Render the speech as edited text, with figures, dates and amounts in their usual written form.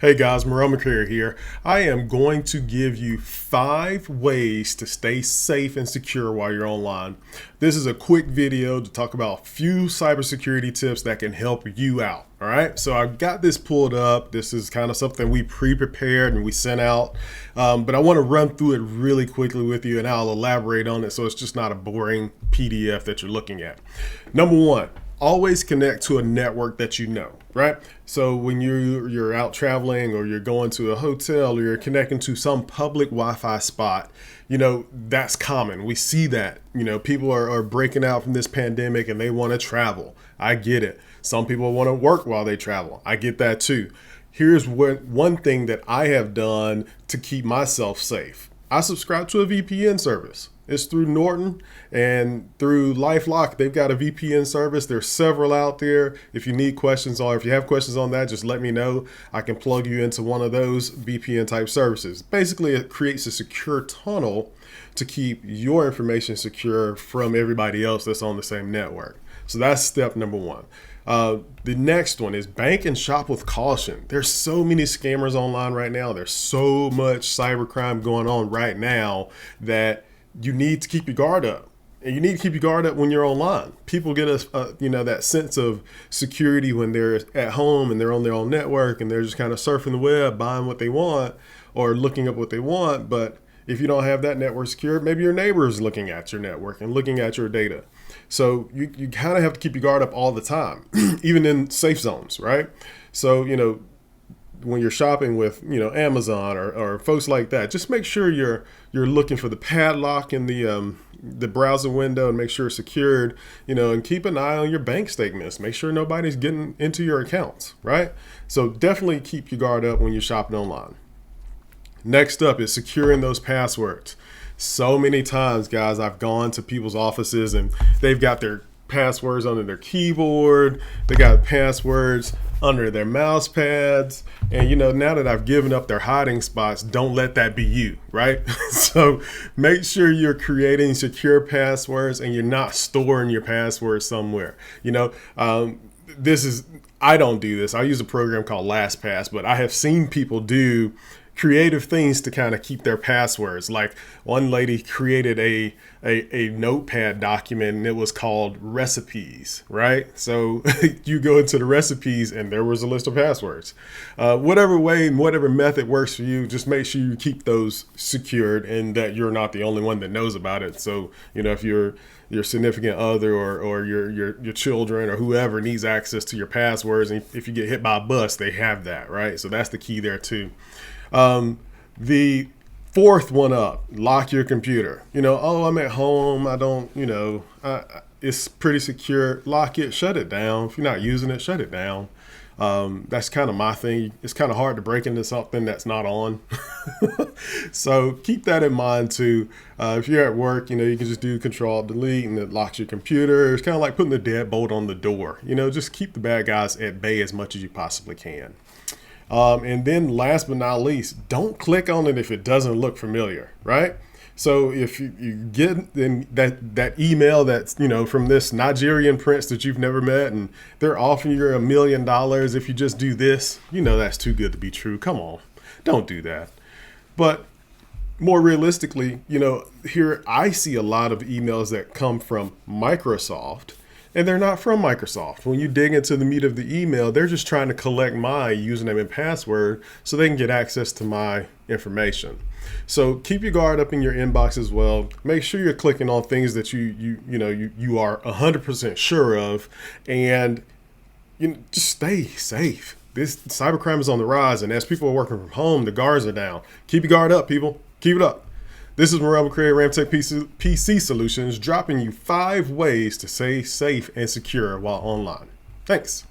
Hey guys, Morel McCreary here. I am going to give you 5 ways to stay safe and secure while you're online. This is a quick video to talk about a few cybersecurity tips that can help you out. All right, so I've got this pulled up. This is kind of something we pre-prepared and we sent out, but I want to run through it really quickly with you and I'll elaborate on it so it's just not a boring PDF that you're looking at. Number one, always connect to a network that you know, right? So when you're out traveling or you're going to a hotel or you're connecting to some public Wi-Fi spot, that's common. We see that, people are breaking out from this pandemic and they want to travel. I get it. Some people want to work while they travel. I get that too. Here's one thing that I have done to keep myself safe. I subscribe to a VPN service. It's through Norton and through LifeLock. They've got a VPN service. There's several out there. If you need questions or if you have questions on that, just let me know. I can plug you into one of those VPN type services. Basically, it creates a secure tunnel to keep your information secure from everybody else that's on the same network. So that's step number one. The next one is bank and shop with caution. There's so many scammers online right now. There's so much cybercrime going on right now that you need to keep your guard up. And you need to keep your guard up when you're online. People get that sense of security when they're at home and they're on their own network and they're just kind of surfing the web, buying what they want or looking up what they want. But if you don't have that network secure, maybe your neighbor is looking at your network and looking at your data. So you kind of have to keep your guard up all the time, even in safe zones, right? So, when you're shopping with, Amazon or folks like that, just make sure you're looking for the padlock in the browser window and make sure it's secured, and keep an eye on your bank statements. Make sure nobody's getting into your accounts, right? So definitely keep your guard up when you're shopping online. Next up is securing those passwords. So many times, guys, I've gone to people's offices and they've got their passwords under their keyboard. They got passwords under their mouse pads. And, now that I've given up their hiding spots, don't let that be you, right? So make sure you're creating secure passwords and you're not storing your passwords somewhere. I don't do this. I use a program called LastPass, but I have seen people do creative things to kind of keep their passwords. Like one lady created a notepad document and it was called recipes, right? So you go into the recipes and there was a list of passwords. Whatever way, whatever method works for you, just make sure you keep those secured and that you're not the only one that knows about it. So, if your significant other or your children or whoever needs access to your passwords, and if you get hit by a bus, they have that, right? So that's the key there too. The fourth one up, lock your computer. I'm at home. I don't, it's pretty secure. Lock it, shut it down. If you're not using it, shut it down. That's kind of my thing. It's kind of hard to break into something that's not on. So keep that in mind too. If you're at work, you can just do Control-Delete and it locks your computer. It's kind of like putting the deadbolt on the door. Just keep the bad guys at bay as much as you possibly can. And then last but not least, don't click on it if it doesn't look familiar, right? So if you get that email that's, from this Nigerian prince that you've never met and they're offering you $1 million if you just do this, that's too good to be true. Come on, don't do that. But more realistically, here I see a lot of emails that come from Microsoft. And they're not from Microsoft. When you dig into the meat of the email, they're just trying to collect my username and password so they can get access to my information. So keep your guard up in your inbox as well. Make sure you're clicking on things that you are 100% sure of, and just stay safe. This cybercrime is on the rise, and as people are working from home, the guards are down. Keep your guard up, people. Keep it up. This is Morel McCreary, Ramtech PC Solutions, dropping you 5 ways to stay safe and secure while online. Thanks.